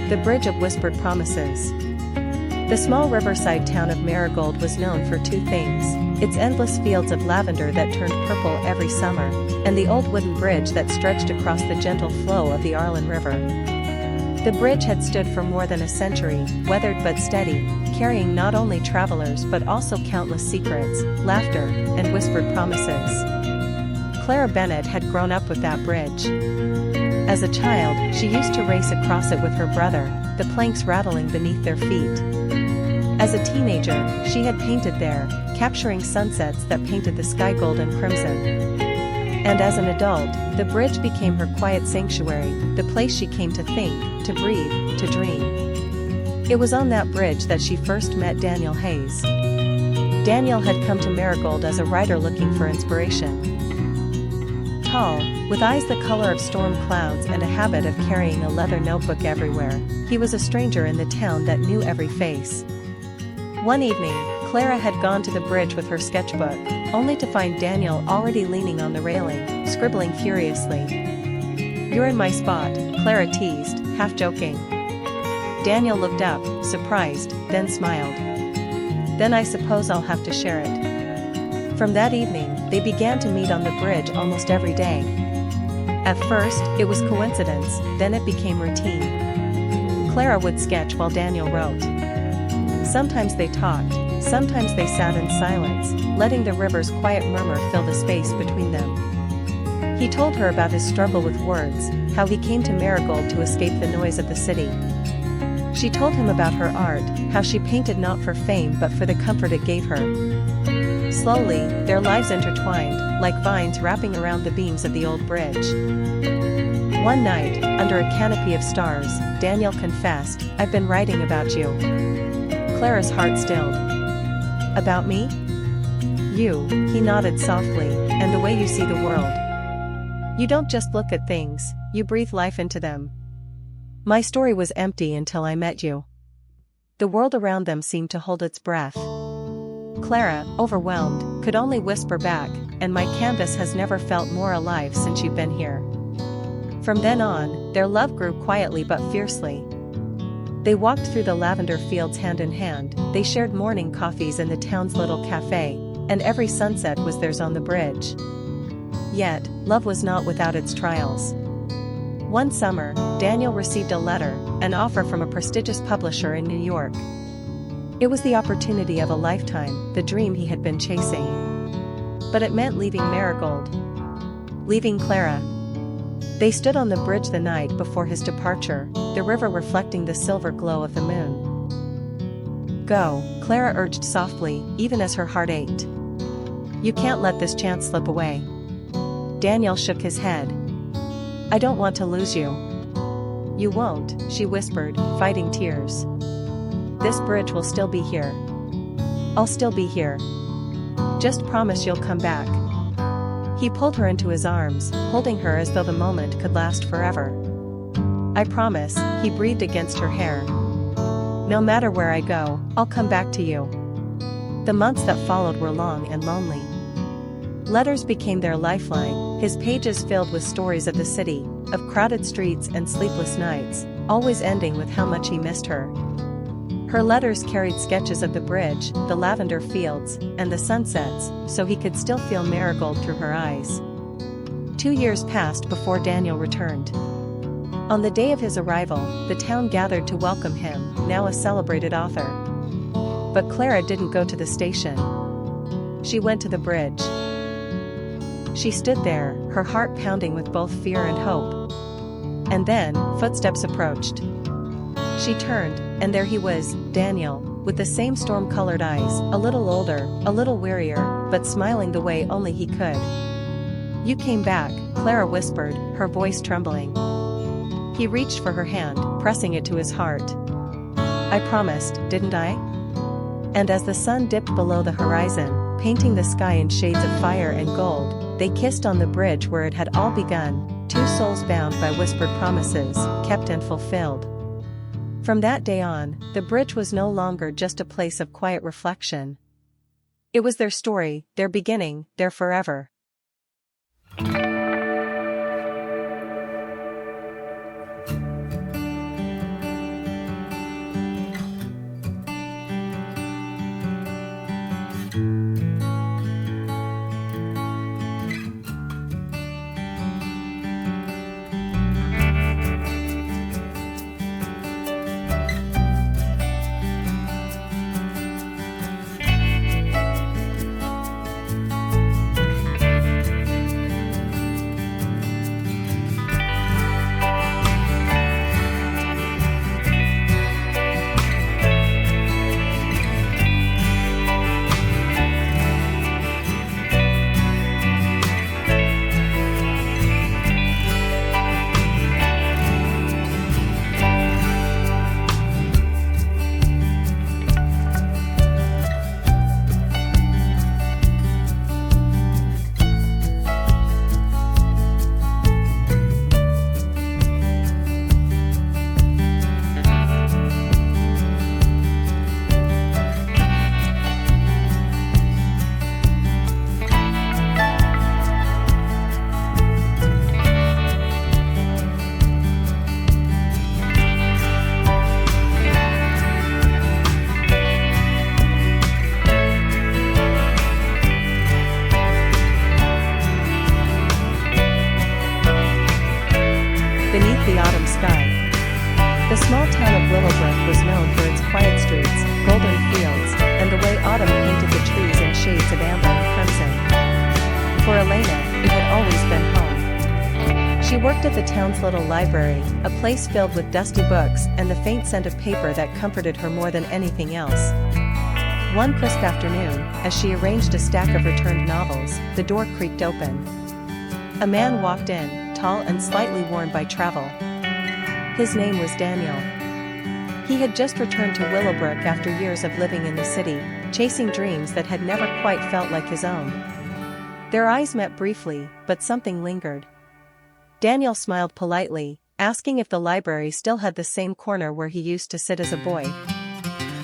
The Bridge of Whispered Promises. The small riverside town of Marigold was known for two things: its endless fields of lavender that turned purple every summer, and the old wooden bridge that stretched across the gentle flow of the Arlen River. The bridge had stood for more than a century, weathered but steady, carrying not only travelers but also countless secrets, laughter, and whispered promises. Clara Bennett had grown up with that bridge. As a child, she used to race across it with her brother, the planks rattling beneath their feet. As a teenager, she had painted there, capturing sunsets that painted the sky gold and crimson. And as an adult, the bridge became her quiet sanctuary, the place she came to think, to breathe, to dream. It was on that bridge that she first met Daniel Hayes. Daniel had come to Marigold as a writer looking for inspiration. Tall, with eyes the color of storm clouds and a habit of carrying a leather notebook everywhere, he was a stranger in the town that knew every face. One evening, Clara had gone to the bridge with her sketchbook, only to find Daniel already leaning on the railing, scribbling furiously. "You're in my spot," Clara teased, half joking. Daniel looked up, surprised, then smiled. "Then I suppose I'll have to share it." From that evening, they began to meet on the bridge almost every day. At first, it was coincidence, then it became routine. Clara would sketch while Daniel wrote. Sometimes they talked, sometimes they sat in silence, letting the river's quiet murmur fill the space between them. He told her about his struggle with words, how he came to Marigold to escape the noise of the city. She told him about her art, how she painted not for fame but for the comfort it gave her. Slowly, their lives intertwined, like vines wrapping around the beams of the old bridge. One night, under a canopy of stars, Daniel confessed, "I've been writing about you." Clara's heart stilled. "About me?" "You," he nodded softly, "and the way you see the world. You don't just look at things, you breathe life into them. My story was empty until I met you." The world around them seemed to hold its breath. Clara, overwhelmed, could only whisper back, "And my canvas has never felt more alive since you've been here." From then on, their love grew quietly but fiercely. They walked through the lavender fields hand in hand, they shared morning coffees in the town's little cafe, and every sunset was theirs on the bridge. Yet, love was not without its trials. One summer, Daniel received a letter, an offer from a prestigious publisher in New York. It was the opportunity of a lifetime, the dream he had been chasing. But it meant leaving Marigold. Leaving Clara. They stood on the bridge the night before his departure, the river reflecting the silver glow of the moon. "Go," Clara urged softly, even as her heart ached. "You can't let this chance slip away." Daniel shook his head. "I don't want to lose you." "You won't," she whispered, fighting tears. "This bridge will still be here. I'll still be here. Just promise you'll come back." He pulled her into his arms, holding her as though the moment could last forever. "I promise," he breathed against her hair. "No matter where I go, I'll come back to you." The months that followed were long and lonely. Letters became their lifeline, his pages filled with stories of the city, of crowded streets and sleepless nights, always ending with how much he missed her. Her letters carried sketches of the bridge, the lavender fields, and the sunsets, so he could still feel Marigold through her eyes. 2 years passed before Daniel returned. On the day of his arrival, the town gathered to welcome him, now a celebrated author. But Clara didn't go to the station. She went to the bridge. She stood there, her heart pounding with both fear and hope. and then, footsteps approached. She turned, and there he was, Daniel, with the same storm-colored eyes, a little older, a little wearier, but smiling the way only he could. "You came back," Clara whispered, her voice trembling. He reached for her hand, pressing it to his heart. "I promised, didn't I?" And as the sun dipped below the horizon, painting the sky in shades of fire and gold, they kissed on the bridge where it had all begun, two souls bound by whispered promises, kept and fulfilled. From that day on, the bridge was no longer just a place of quiet reflection. It was their story, their beginning, their forever. Beneath the autumn sky. The small town of Willowbrook was known for its quiet streets, golden fields, and the way autumn painted the trees in shades of amber and crimson. For Elena, it had always been home. She worked at the town's little library, a place filled with dusty books and the faint scent of paper that comforted her more than anything else. One crisp afternoon, as she arranged a stack of returned novels, the door creaked open. A man walked in, tall and slightly worn by travel. His name was Daniel. He had just returned to Willowbrook after years of living in the city, chasing dreams that had never quite felt like his own. Their eyes met briefly, but something lingered. Daniel smiled politely, asking if the library still had the same corner where he used to sit as a boy.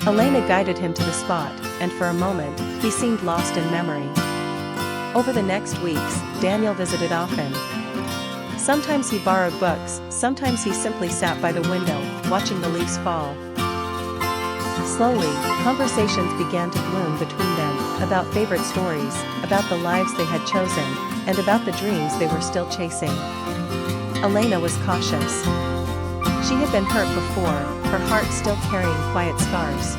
Elena guided him to the spot, and for a moment, he seemed lost in memory. Over the next weeks, Daniel visited often. Sometimes he borrowed books, sometimes he simply sat by the window, watching the leaves fall. Slowly, conversations began to bloom between them, about favorite stories, about the lives they had chosen, and about the dreams they were still chasing. Elena was cautious. She had been hurt before, her heart still carrying quiet scars.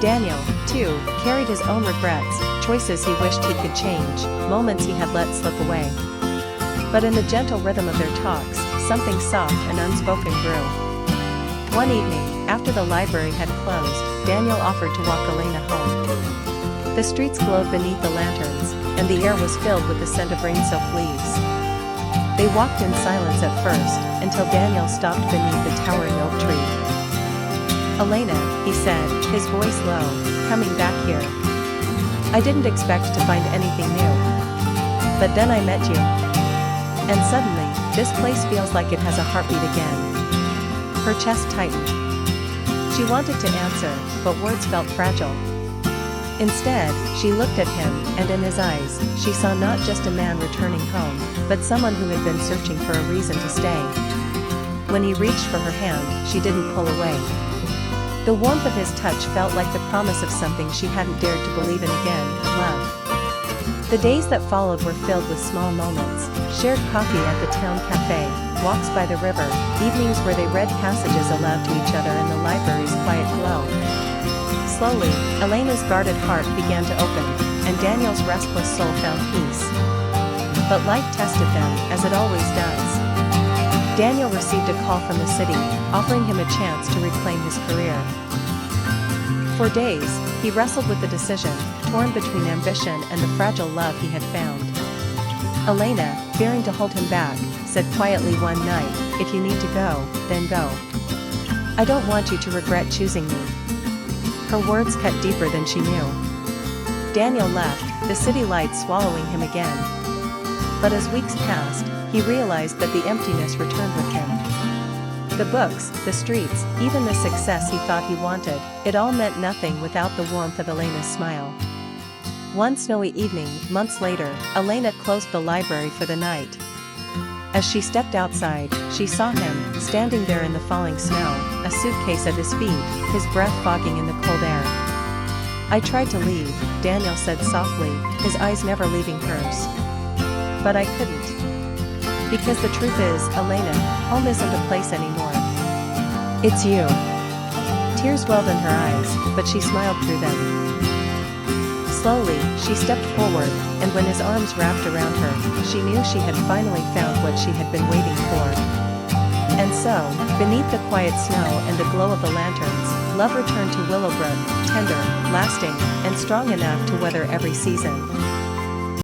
Daniel, too, carried his own regrets, choices he wished he could change, moments he had let slip away. But in the gentle rhythm of their talks, something soft and unspoken grew. One evening, after the library had closed, Daniel offered to walk Elena home. The streets glowed beneath the lanterns, and the air was filled with the scent of rain-soaked leaves. They walked in silence at first, until Daniel stopped beneath the towering oak tree. "Elena," he said, his voice low, "coming back here. I didn't expect to find anything new. But then I met you. And suddenly, this place feels like it has a heartbeat again." Her chest tightened. She wanted to answer, but words felt fragile. Instead, she looked at him, and in his eyes, she saw not just a man returning home, but someone who had been searching for a reason to stay. When he reached for her hand, she didn't pull away. The warmth of his touch felt like the promise of something she hadn't dared to believe in again, love. The days that followed were filled with small moments, shared coffee at the town cafe, walks by the river, evenings where they read passages aloud to each other in the library's quiet glow. Slowly, Elena's guarded heart began to open, and Daniel's restless soul found peace. But life tested them, as it always does. Daniel received a call from the city, offering him a chance to reclaim his career. For days, he wrestled with the decision, torn between ambition and the fragile love he had found. Elena, fearing to hold him back, said quietly one night, "If you need to go, then go. I don't want you to regret choosing me." Her words cut deeper than she knew. Daniel left, the city lights swallowing him again. But as weeks passed, he realized that the emptiness returned with him. The books, the streets, even the success he thought he wanted, it all meant nothing without the warmth of Elena's smile. One snowy evening, months later, Elena closed the library for the night. As she stepped outside, she saw him, standing there in the falling snow, a suitcase at his feet, his breath fogging in the cold air. "I tried to leave," Daniel said softly, his eyes never leaving hers. "But I couldn't. Because the truth is, Elena, home isn't a place anymore. It's you." Tears welled in her eyes, but she smiled through them. Slowly, she stepped forward, and when his arms wrapped around her, she knew she had finally found what she had been waiting for. And so, beneath the quiet snow and the glow of the lanterns, love returned to Willowbrook, tender, lasting, and strong enough to weather every season.